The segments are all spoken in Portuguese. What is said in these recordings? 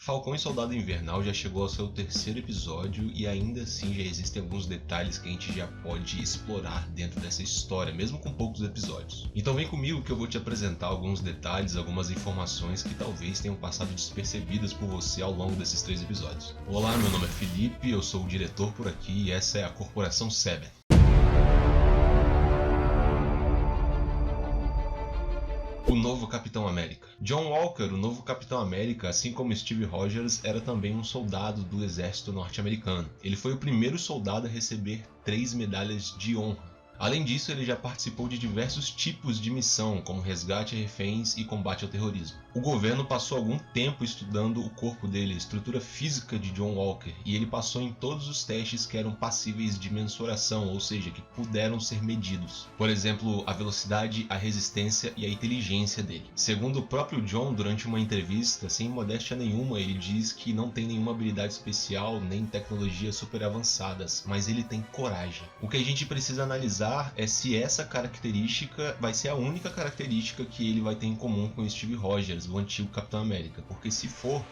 Falcão e Soldado Invernal já chegou ao seu terceiro episódio e ainda assim já existem alguns detalhes que a gente já pode explorar dentro dessa história, mesmo com poucos episódios. Então vem comigo que eu vou te apresentar alguns detalhes, algumas informações que talvez tenham passado despercebidas por você ao longo desses 3 episódios. Olá, meu nome é Felipe, eu sou o diretor por aqui e essa é a Corporação Seven. O novo Capitão América. John Walker, o novo Capitão América, assim como Steve Rogers, era também um soldado do exército norte-americano. Ele foi o primeiro soldado a receber 3 medalhas de honra. Além disso, ele já participou de diversos tipos de missão, como resgate a reféns e combate ao terrorismo. O governo passou algum tempo estudando o corpo dele, a estrutura física de John Walker, e ele passou em todos os testes que eram passíveis de mensuração, ou seja, que puderam ser medidos. Por exemplo, a velocidade, a resistência e a inteligência dele. Segundo o próprio John, durante uma entrevista, sem modéstia nenhuma, ele diz que não tem nenhuma habilidade especial, nem tecnologias super avançadas, mas ele tem coragem. O que a gente precisa analisar é se essa característica vai ser a única característica que ele vai ter em comum com Steve Rogers, o antigo Capitão América, porque se for,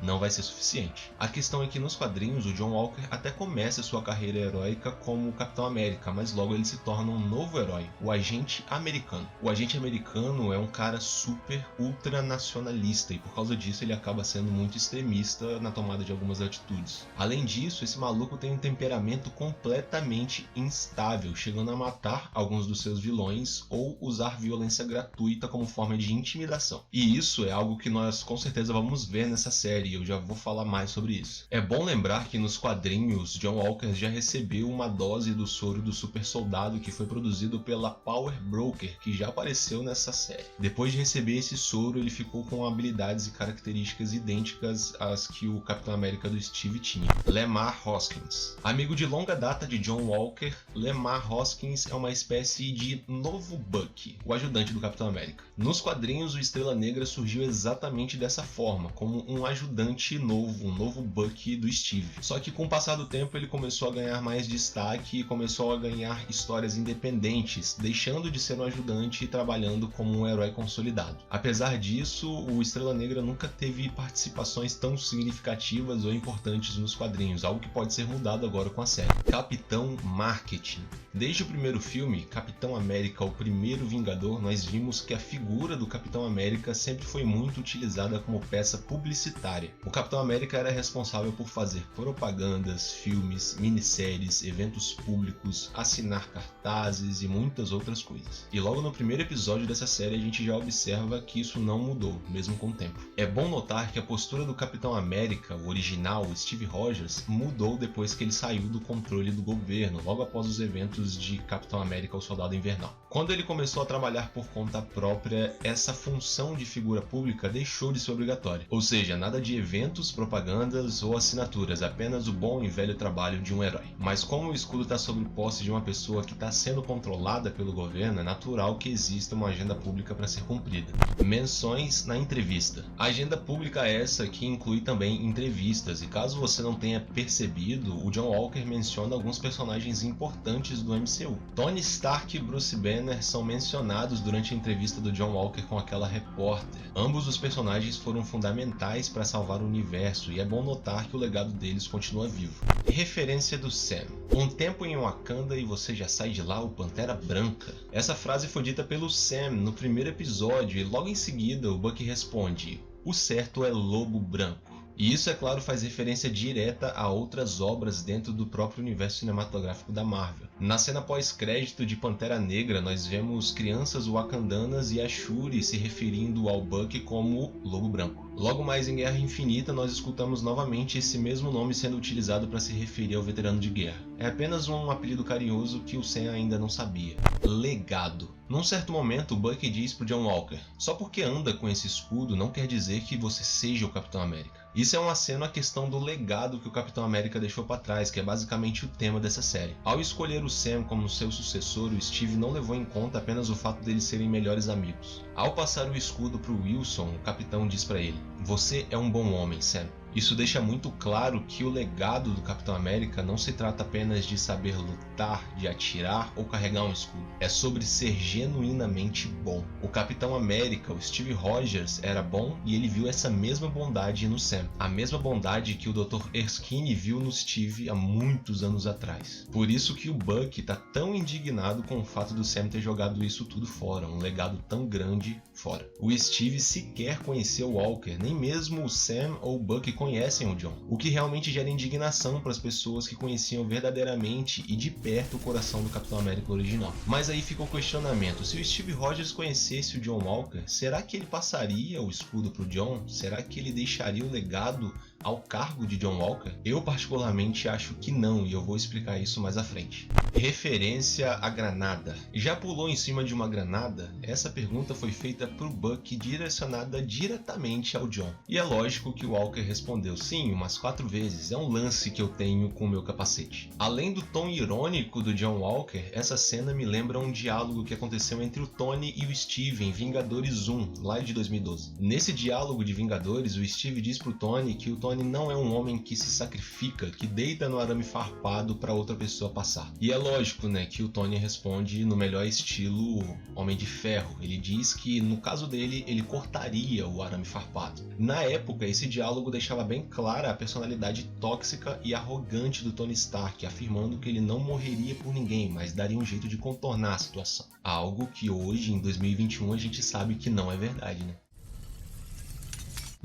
não vai ser suficiente. A questão é que nos quadrinhos o John Walker até começa sua carreira heróica como Capitão América, mas logo ele se torna um novo herói, o Agente Americano. O Agente Americano é um cara super ultra nacionalista e por causa disso ele acaba sendo muito extremista na tomada de algumas atitudes. Além disso, esse maluco tem um temperamento completamente instável, chegando a matar alguns dos seus vilões ou usar violência gratuita como forma de intimidação. E isso é algo que nós com certeza vamos ver nessa série. Eu já vou falar mais sobre isso. É bom lembrar que nos quadrinhos, John Walker já recebeu uma dose do soro do super soldado que foi produzido pela Power Broker, que já apareceu nessa série. Depois de receber esse soro, ele ficou com habilidades e características idênticas às que o Capitão América do Steve tinha. Lemar Hoskins. Amigo de longa data de John Walker, Lemar Hoskins é uma espécie de novo Bucky, o ajudante do Capitão América. Nos quadrinhos, o Estrela Negra surgiu exatamente dessa forma, como um ajudante novo, um novo Bucky do Steve. Só que com o passar do tempo ele começou a ganhar mais destaque e começou a ganhar histórias independentes, deixando de ser um ajudante e trabalhando como um herói consolidado. Apesar disso, o Estrela Negra nunca teve participações tão significativas ou importantes nos quadrinhos, algo que pode ser mudado agora com a série. Capitão Marketing. Desde o primeiro filme, Capitão América, o primeiro Vingador, nós vimos que a figura do Capitão América sempre foi muito utilizada como peça publicitária. O Capitão América era responsável por fazer propagandas, filmes, minisséries, eventos públicos, assinar cartazes e muitas outras coisas. E logo no primeiro episódio dessa série a gente já observa que isso não mudou, mesmo com o tempo. É bom notar que a postura do Capitão América, o original, o Steve Rogers, mudou depois que ele saiu do controle do governo, logo após os eventos de Capitão América, o Soldado Invernal. Quando ele começou a trabalhar por conta própria, essa função de figura pública deixou de ser obrigatória. Ou seja, nada de eventos, propagandas ou assinaturas, apenas o bom e velho trabalho de um herói. Mas como o escudo está sob posse de uma pessoa que está sendo controlada pelo governo, é natural que exista uma agenda pública para ser cumprida. Menções na entrevista. A agenda pública é essa que inclui também entrevistas, e caso você não tenha percebido, o John Walker menciona alguns personagens importantes do MCU. Tony Stark e Bruce Banner são mencionados durante a entrevista do John Walker com aquela repórter. Ambos os personagens foram fundamentais para salvar o universo, e é bom notar que o legado deles continua vivo. Referência do Sam. Um tempo em Wakanda e você já sai de lá o Pantera Branca. Essa frase foi dita pelo Sam no primeiro episódio e logo em seguida o Bucky responde: o certo é Lobo Branco. E isso, é claro, faz referência direta a outras obras dentro do próprio universo cinematográfico da Marvel. Na cena pós-crédito de Pantera Negra, nós vemos crianças wakandanas e a Shuri se referindo ao Bucky como Lobo Branco. Logo mais em Guerra Infinita, nós escutamos novamente esse mesmo nome sendo utilizado para se referir ao veterano de guerra. É apenas um apelido carinhoso que o Sam ainda não sabia. Legado. Num certo momento, o Bucky diz pro John Walker: só porque anda com esse escudo não quer dizer que você seja o Capitão América. Isso é um aceno à questão do legado que o Capitão América deixou para trás, que é basicamente o tema dessa série. Ao escolher o Sam como seu sucessor, o Steve não levou em conta apenas o fato deles serem melhores amigos. Ao passar o escudo pro Wilson, o capitão diz para ele: você é um bom homem, Sam. Isso deixa muito claro que o legado do Capitão América não se trata apenas de saber lutar, de atirar ou carregar um escudo. É sobre ser genuinamente bom. O Capitão América, o Steve Rogers, era bom e ele viu essa mesma bondade no Sam. A mesma bondade que o Dr. Erskine viu no Steve há muitos anos atrás. Por isso que o Bucky tá tão indignado com o fato do Sam ter jogado isso tudo fora, um legado tão grande fora. O Steve sequer conheceu o Walker, nem mesmo o Sam ou o Bucky conhecem o John, o que realmente gera indignação para as pessoas que conheciam verdadeiramente e de perto o coração do Capitão América original. Mas aí fica o questionamento: se o Steve Rogers conhecesse o John Walker, será que ele passaria o escudo pro John? Será que ele deixaria o legado ao cargo de John Walker? Eu particularmente acho que não, e eu vou explicar isso mais à frente. Referência à granada. Já pulou em cima de uma granada? Essa pergunta foi feita pro Bucky, direcionada diretamente ao John. E é lógico que o Walker respondeu sim, umas 4 vezes, é um lance que eu tenho com o meu capacete. Além do tom irônico do John Walker, essa cena me lembra um diálogo que aconteceu entre o Tony e o Steve em Vingadores 1, lá de 2012. Nesse diálogo de Vingadores, o Steve diz pro Tony que o Tony não é um homem que se sacrifica, que deita no arame farpado para outra pessoa passar. E é lógico, né, que o Tony responde no melhor estilo Homem de Ferro. Ele diz que no caso dele, ele cortaria o arame farpado. Na época, esse diálogo deixava bem clara a personalidade tóxica e arrogante do Tony Stark, afirmando que ele não morreria por ninguém, mas daria um jeito de contornar a situação. Algo que hoje, em 2021, a gente sabe que não é verdade, né?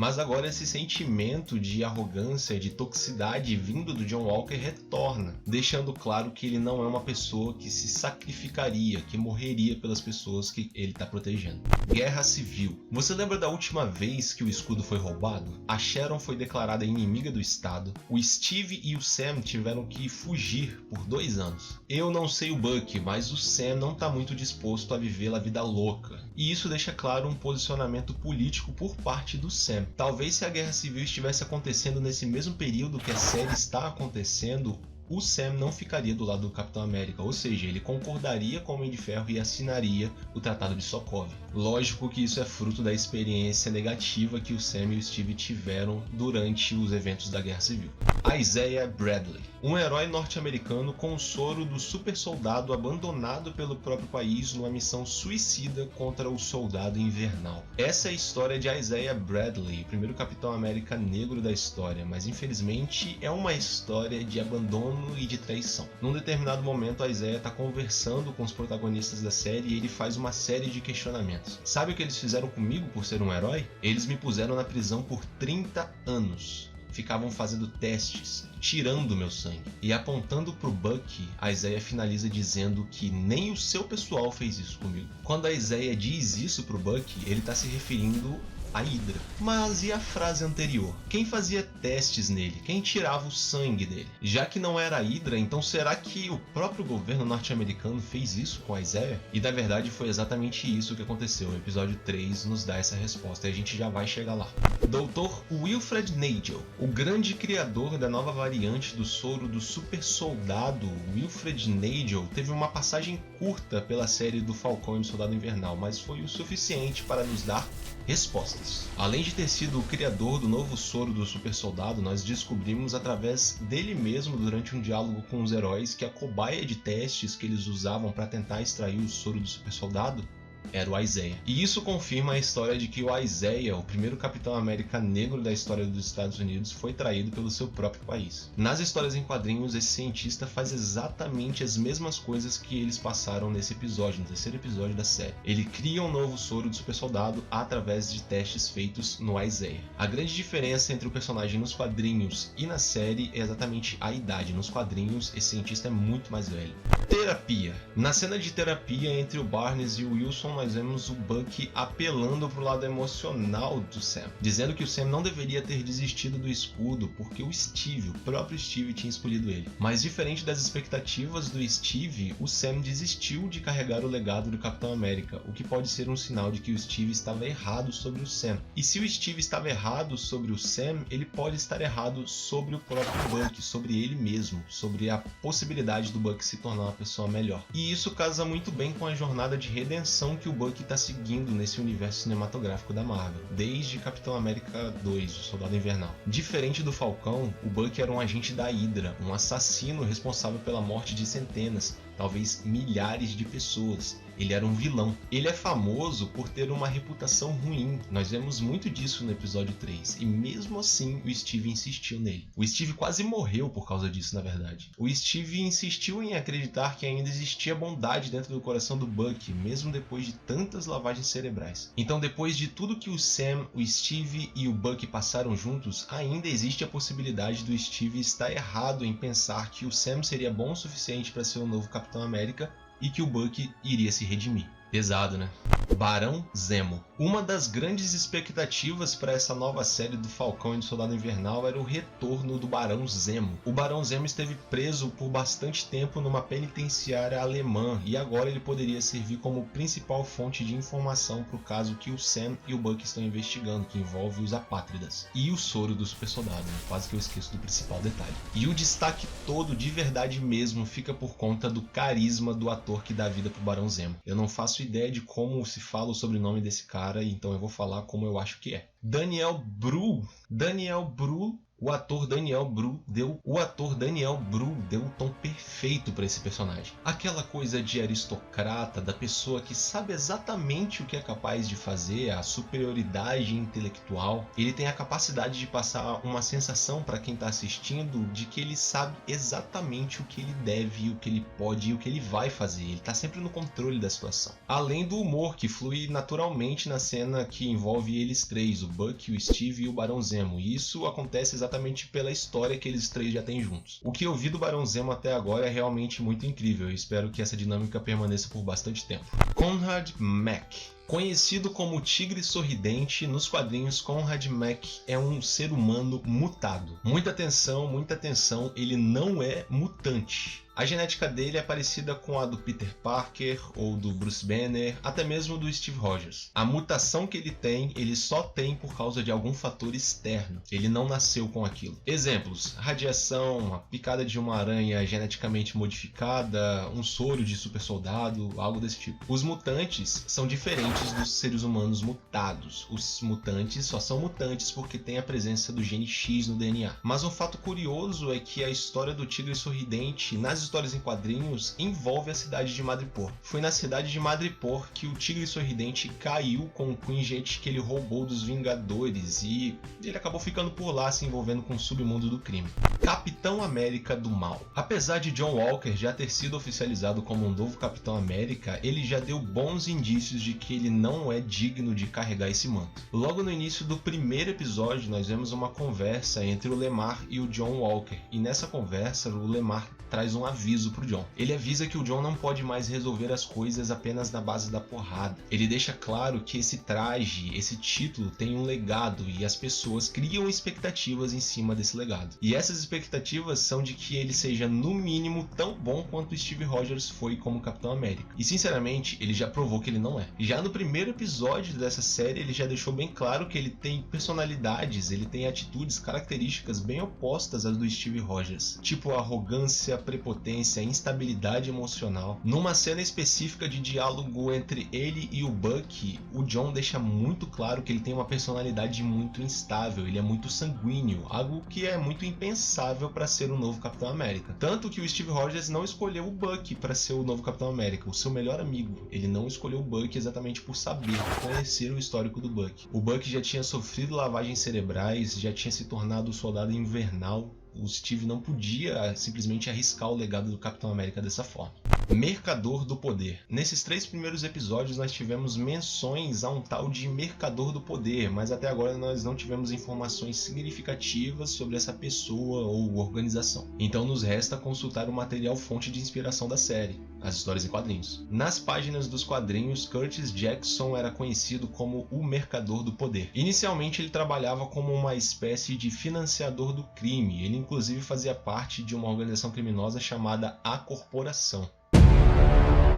Mas agora esse sentimento de arrogância, de toxicidade vindo do John Walker retorna, deixando claro que ele não é uma pessoa que se sacrificaria, que morreria pelas pessoas que ele está protegendo. Guerra Civil. Você lembra da última vez que o escudo foi roubado? A Sharon foi declarada inimiga do Estado, o Steve e o Sam tiveram que fugir por 2 anos. Eu não sei o Bucky, mas o Sam não está muito disposto a viver a vida louca. E isso deixa claro um posicionamento político por parte do Sam. Talvez se a Guerra Civil estivesse acontecendo nesse mesmo período que a série está acontecendo, o Sam não ficaria do lado do Capitão América, ou seja, ele concordaria com o Homem de Ferro e assinaria o Tratado de Sokovia. Lógico que isso é fruto da experiência negativa que o Sam e o Steve tiveram durante os eventos da Guerra Civil. Isaiah Bradley, um herói norte-americano com o soro do super soldado abandonado pelo próprio país numa missão suicida contra o Soldado Invernal. Essa é a história de Isaiah Bradley, o primeiro Capitão América negro da história, mas infelizmente é uma história de abandono e de traição. Num determinado momento, Isaiah está conversando com os protagonistas da série e ele faz uma série de questionamentos. Sabe o que eles fizeram comigo por ser um herói? Eles me puseram na prisão por 30 anos. Ficavam fazendo testes, tirando meu sangue. E apontando pro Bucky, a Isaiah finaliza dizendo que nem o seu pessoal fez isso comigo. Quando a Isaiah diz isso pro Bucky, ele tá se referindo a Hydra. Mas e a frase anterior? Quem fazia testes nele? Quem tirava o sangue dele? Já que não era a Hydra, então será que o próprio governo norte-americano fez isso com a Isaiah? E na verdade foi exatamente isso que aconteceu. O episódio 3 nos dá essa resposta e a gente já vai chegar lá. Dr. Wilfred Nagel, o grande criador da nova variante do soro do super soldado, Wilfred Nagel teve uma passagem curta pela série do Falcão e o Soldado Invernal, mas foi o suficiente para nos dar respostas. Além de ter sido o criador do novo soro do super soldado, nós descobrimos através dele mesmo durante um diálogo com os heróis que a cobaia de testes que eles usavam para tentar extrair o soro do super soldado era o Isaiah. E isso confirma a história de que o Isaiah, o primeiro Capitão América negro da história dos Estados Unidos, foi traído pelo seu próprio país. Nas histórias em quadrinhos, esse cientista faz exatamente as mesmas coisas que eles passaram nesse episódio, no terceiro episódio da série. Ele cria um novo soro do super soldado através de testes feitos no Isaiah. A grande diferença entre o personagem nos quadrinhos e na série é exatamente a idade. Nos quadrinhos, esse cientista é muito mais velho. Terapia. Na cena de terapia entre o Barnes e o Wilson, nós vemos o Bucky apelando pro lado emocional do Sam, dizendo que o Sam não deveria ter desistido do escudo porque o próprio Steve tinha escolhido ele. Mas diferente das expectativas do Steve, o Sam desistiu de carregar o legado do Capitão América, o que pode ser um sinal de que o Steve estava errado sobre o Sam. E se o Steve estava errado sobre o Sam, ele pode estar errado sobre o próprio Bucky, sobre ele mesmo, sobre a possibilidade do Bucky se tornar uma pessoa melhor. E isso casa muito bem com a jornada de redenção que o Bucky está seguindo nesse universo cinematográfico da Marvel, desde Capitão América 2, o Soldado Invernal. Diferente do Falcão, o Bucky era um agente da Hydra, um assassino responsável pela morte de centenas, talvez milhares de pessoas. Ele era um vilão. Ele é famoso por ter uma reputação ruim. Nós vemos muito disso no episódio 3. E mesmo assim, o Steve insistiu nele. O Steve quase morreu por causa disso, na verdade. O Steve insistiu em acreditar que ainda existia bondade dentro do coração do Bucky, mesmo depois de tantas lavagens cerebrais. Então, depois de tudo que o Sam, o Steve e o Bucky passaram juntos, ainda existe a possibilidade do Steve estar errado em pensar que o Sam seria bom o suficiente para ser o novo Capitão América e que o Bucky iria se redimir. Pesado, né? Barão Zemo. Uma das grandes expectativas para essa nova série do Falcão e do Soldado Invernal era o retorno do Barão Zemo. O Barão Zemo esteve preso por bastante tempo numa penitenciária alemã e agora ele poderia servir como principal fonte de informação para o caso que o Sam e o Bucky estão investigando, que envolve os apátridas. E o soro do super soldado, né? Quase que eu esqueço do principal detalhe. E o destaque todo, de verdade mesmo, fica por conta do carisma do ator que dá vida pro Barão Zemo. Eu não faço ideia de como se fala o sobrenome desse cara, então eu vou falar como eu acho que é. Daniel Brühl. O ator Daniel Brühl deu o tom perfeito para esse personagem. Aquela coisa de aristocrata, da pessoa que sabe exatamente o que é capaz de fazer, a superioridade intelectual. Ele tem a capacidade de passar uma sensação para quem está assistindo de que ele sabe exatamente o que ele deve, o que ele pode e o que ele vai fazer. Ele está sempre no controle da situação. Além do humor que flui naturalmente na cena que envolve eles três, o Bucky, o Steve e o Barão Zemo. E isso acontece exatamente pela história que eles três já têm juntos. O que eu vi do Barão Zemo até agora é realmente muito incrível. Eu espero que essa dinâmica permaneça por bastante tempo. Conrad Mack. Conhecido como Tigre Sorridente, nos quadrinhos Conrad Mack é um ser humano mutado. Muita atenção, ele não é mutante. A genética dele é parecida com a do Peter Parker ou do Bruce Banner, até mesmo do Steve Rogers. A mutação que ele só tem por causa de algum fator externo. Ele não nasceu com aquilo. Exemplos: radiação, a picada de uma aranha geneticamente modificada, um soro de super soldado, algo desse tipo. Os mutantes são diferentes dos seres humanos mutados. Os mutantes só são mutantes porque tem a presença do gene X no DNA. Mas um fato curioso é que a história do Tigre Sorridente, nas histórias em quadrinhos, envolve a cidade de Madripoor. Foi na cidade de Madripoor que o Tigre Sorridente caiu com o Quinjet que ele roubou dos Vingadores e ele acabou ficando por lá, se envolvendo com o submundo do crime. Capitão América do Mal. Apesar de John Walker já ter sido oficializado como um novo Capitão América, ele já deu bons indícios de que ele não é digno de carregar esse manto. Logo no início do primeiro episódio, nós vemos uma conversa entre o Lemar e o John Walker, e nessa conversa o Lemar traz um aviso pro John. Ele avisa que o John não pode mais resolver as coisas apenas na base da porrada. Ele deixa claro que esse traje, esse título tem um legado e as pessoas criam expectativas em cima desse legado. E essas expectativas são de que ele seja no mínimo tão bom quanto o Steve Rogers foi como Capitão América. E sinceramente, ele já provou que ele não é. Já no primeiro episódio dessa série, ele já deixou bem claro que ele tem personalidades, ele tem atitudes, características bem opostas às do Steve Rogers. Tipo arrogância, prepotência, instabilidade emocional. Numa cena específica de diálogo entre ele e o Bucky, o John deixa muito claro que ele tem uma personalidade muito instável, ele é muito sanguíneo, algo que é muito impensável para ser o novo Capitão América. Tanto que o Steve Rogers não escolheu o Bucky para ser o novo Capitão América, o seu melhor amigo. Ele não escolheu o Bucky exatamente por saber, por conhecer o histórico do Bucky. O Bucky já tinha sofrido lavagens cerebrais, já tinha se tornado o Soldado Invernal. O Steve não podia simplesmente arriscar o legado do Capitão América dessa forma. Mercador do Poder. Nesses 3 primeiros episódios nós tivemos menções a um tal de Mercador do Poder, mas até agora nós não tivemos informações significativas sobre essa pessoa ou organização. Então nos resta consultar o material fonte de inspiração da série, as histórias em quadrinhos. Nas páginas dos quadrinhos, Curtis Jackson era conhecido como o Mercador do Poder. Inicialmente ele trabalhava como uma espécie de financiador do crime, ele inclusive fazia parte de uma organização criminosa chamada A Corporação.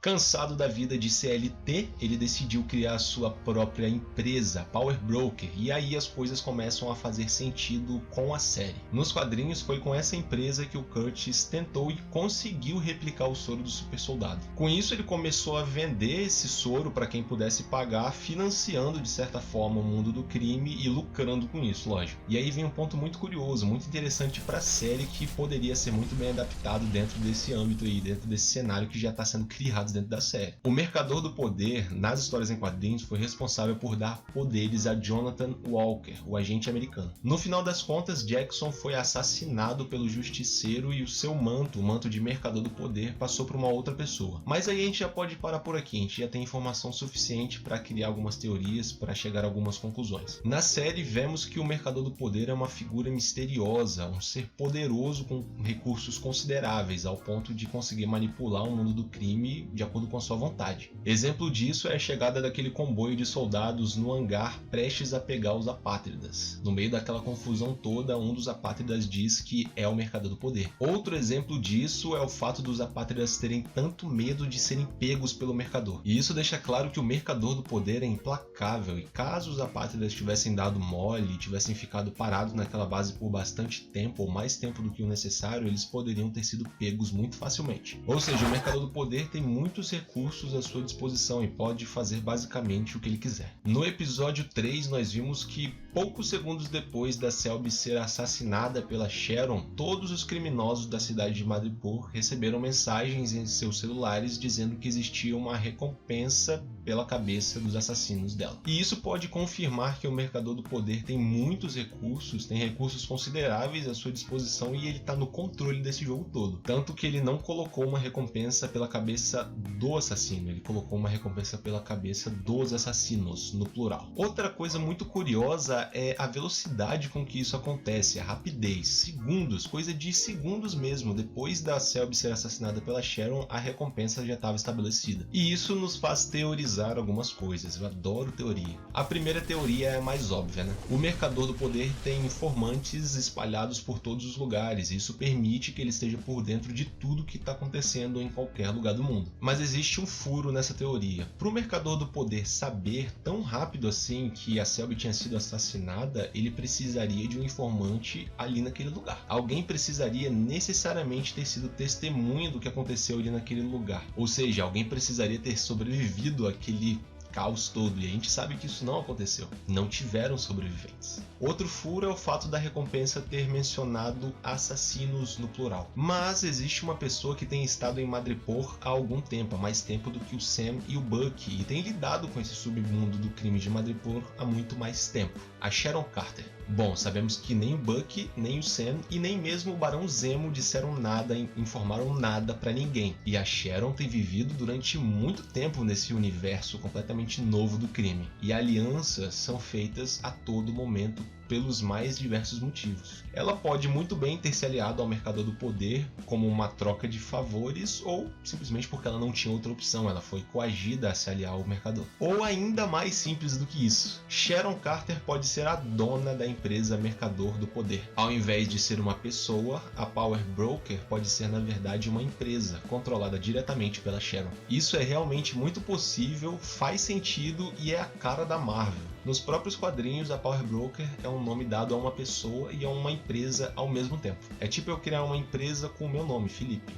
Cansado da vida de CLT, ele decidiu criar sua própria empresa, Power Broker, e aí as coisas começam a fazer sentido com a série. Nos quadrinhos foi com essa empresa que o Curtis tentou e conseguiu replicar o soro do super soldado. Com isso ele começou a vender esse soro para quem pudesse pagar, financiando de certa forma o mundo do crime e lucrando com isso, lógico. E aí vem um ponto muito curioso, muito interessante para a série, que poderia ser muito bem adaptado dentro desse âmbito aí, dentro desse cenário que já está sendo criado dentro da série. O Mercador do Poder, nas histórias em quadrinhos, foi responsável por dar poderes a Jonathan Walker, o agente americano. No final das contas, Jackson foi assassinado pelo Justiceiro e o seu manto, o manto de Mercador do Poder, passou para uma outra pessoa. Mas aí a gente já pode parar por aqui, a gente já tem informação suficiente para criar algumas teorias, para chegar a algumas conclusões. Na série, vemos que o Mercador do Poder é uma figura misteriosa, um ser poderoso com recursos consideráveis, ao ponto de conseguir manipular o mundo do crime de acordo com a sua vontade. Exemplo disso é a chegada daquele comboio de soldados no hangar prestes a pegar os apátridas. No meio daquela confusão toda, um dos apátridas diz que é o Mercador do Poder. Outro exemplo disso é o fato dos apátridas terem tanto medo de serem pegos pelo Mercador. E isso deixa claro que o Mercador do Poder é implacável, e caso os apátridas tivessem dado mole e tivessem ficado parados naquela base por bastante tempo, ou mais tempo do que o necessário, eles poderiam ter sido pegos muito facilmente. Ou seja, o Mercador do Poder tem muitos recursos à sua disposição e pode fazer basicamente o que ele quiser. No episódio 3, nós vimos que poucos segundos depois da Selby ser assassinada pela Sharon, todos os criminosos da cidade de Madripoor receberam mensagens em seus celulares dizendo que existia uma recompensa pela cabeça dos assassinos dela. E isso pode confirmar que o Mercador do Poder tem muitos recursos, tem recursos consideráveis à sua disposição, e ele está no controle desse jogo todo. Tanto que ele não colocou uma recompensa pela cabeça do assassino, ele colocou uma recompensa pela cabeça dos assassinos, no plural. Outra coisa muito curiosa é a velocidade com que isso acontece, a rapidez, segundos, coisa de segundos mesmo. Depois da Selby ser assassinada pela Sharon, a recompensa já estava estabelecida. E isso nos faz teorizar algumas coisas, eu adoro teoria. A primeira teoria é a mais óbvia, né? O Mercador do Poder tem informantes espalhados por todos os lugares, e isso permite que ele esteja por dentro de tudo que está acontecendo em qualquer lugar do mundo. Mas existe um furo nessa teoria. Para o Mercador do Poder saber tão rápido assim que a Selby tinha sido assassinada, ele precisaria de um informante ali naquele lugar. Alguém precisaria necessariamente ter sido testemunha do que aconteceu ali naquele lugar. Ou seja, alguém precisaria ter sobrevivido àquele caos todo, e a gente sabe que isso não aconteceu, não tiveram sobreviventes. Outro furo é o fato da recompensa ter mencionado assassinos no plural, mas existe uma pessoa que tem estado em Madripoor há algum tempo, há mais tempo do que o Sam e o Bucky, e tem lidado com esse submundo do crime de Madripoor há muito mais tempo, a Sharon Carter. Bom, sabemos que nem o Bucky, nem o Sam e nem mesmo o Barão Zemo disseram nada, informaram nada pra ninguém. E a Sharon tem vivido durante muito tempo nesse universo completamente novo do crime. E alianças são feitas a todo momento pelos mais diversos motivos. Ela pode muito bem ter se aliado ao Mercador do Poder como uma troca de favores, ou simplesmente porque ela não tinha outra opção, ela foi coagida a se aliar ao Mercador. Ou ainda mais simples do que isso, Sharon Carter pode ser a dona da empresa Mercador do Poder. Ao invés de ser uma pessoa, a Power Broker pode ser na verdade uma empresa, controlada diretamente pela Sharon. Isso é realmente muito possível, faz sentido e é a cara da Marvel. Nos próprios quadrinhos, a Power Broker é um nome dado a uma pessoa e a uma empresa ao mesmo tempo. É tipo eu criar uma empresa com o meu nome, Felipe.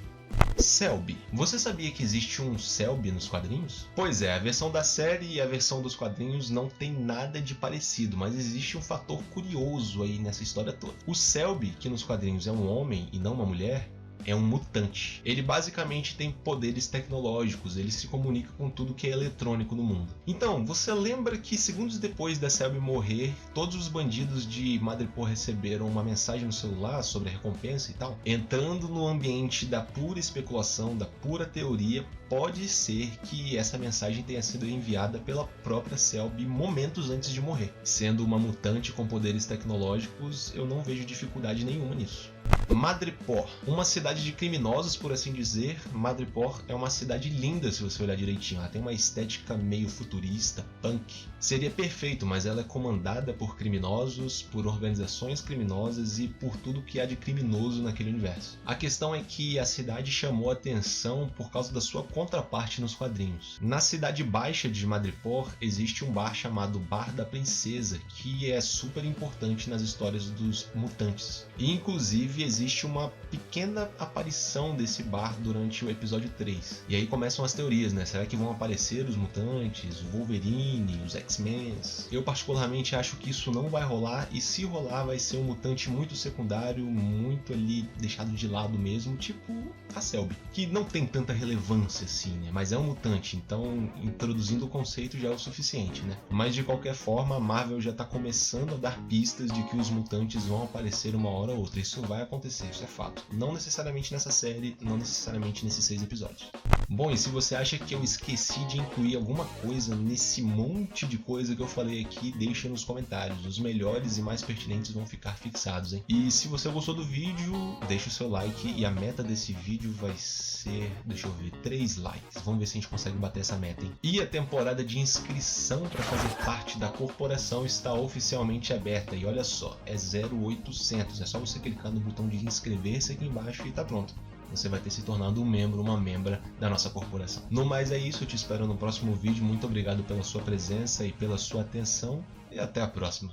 Selby. Você sabia que existe um Selby nos quadrinhos? Pois é, a versão da série e a versão dos quadrinhos não tem nada de parecido, mas existe um fator curioso aí nessa história toda. O Selby, que nos quadrinhos é um homem e não uma mulher, é um mutante. Ele basicamente tem poderes tecnológicos, ele se comunica com tudo que é eletrônico no mundo. Então, você lembra que segundos depois da Selby morrer, todos os bandidos de Madripoor receberam uma mensagem no celular sobre a recompensa e tal? Entrando no ambiente da pura especulação, da pura teoria, pode ser que essa mensagem tenha sido enviada pela própria Selby momentos antes de morrer. Sendo uma mutante com poderes tecnológicos, eu não vejo dificuldade nenhuma nisso. Madripoor, uma cidade de criminosos, por assim dizer. Madripoor é uma cidade linda se você olhar direitinho. Ela tem uma estética meio futurista, punk. Seria perfeito, mas ela é comandada por criminosos, por organizações criminosas e por tudo que há de criminoso naquele universo. A questão é que a cidade chamou a atenção por causa da sua contraparte nos quadrinhos. Na cidade baixa de Madripoor existe um bar chamado Bar da Princesa, que é super importante nas histórias dos mutantes. E inclusive existe uma pequena aparição desse bar durante o episódio 3. E aí começam as teorias, né? Será que vão aparecer os mutantes, o Wolverine, os X-Men? Eu particularmente acho que isso não vai rolar, e se rolar vai ser um mutante muito secundário, muito ali deixado de lado mesmo, tipo a Selby, que não tem tanta relevância assim, né? Mas é um mutante, então introduzindo o conceito já é o suficiente, né? Mas de qualquer forma, a Marvel já tá começando a dar pistas de que os mutantes vão aparecer uma hora ou outra. Isso vai acontecer, isso é fato. Não necessariamente nessa série, não necessariamente nesses 6 episódios. Bom, e se você acha que eu esqueci de incluir alguma coisa nesse monte de coisa que eu falei aqui, deixa nos comentários. Os melhores e mais pertinentes vão ficar fixados, hein? E se você gostou do vídeo, deixa o seu like, e a meta desse vídeo vai ser, deixa eu ver, 3 likes. Vamos ver se a gente consegue bater essa meta, hein? E a temporada de inscrição para fazer parte da corporação está oficialmente aberta. E olha só, é 0800. É só você clicar no botão de inscrever-se aqui embaixo e tá pronto. Você vai ter se tornado um membro, uma membra da nossa corporação. No mais é isso, eu te espero no próximo vídeo. Muito obrigado pela sua presença e pela sua atenção, e até a próxima.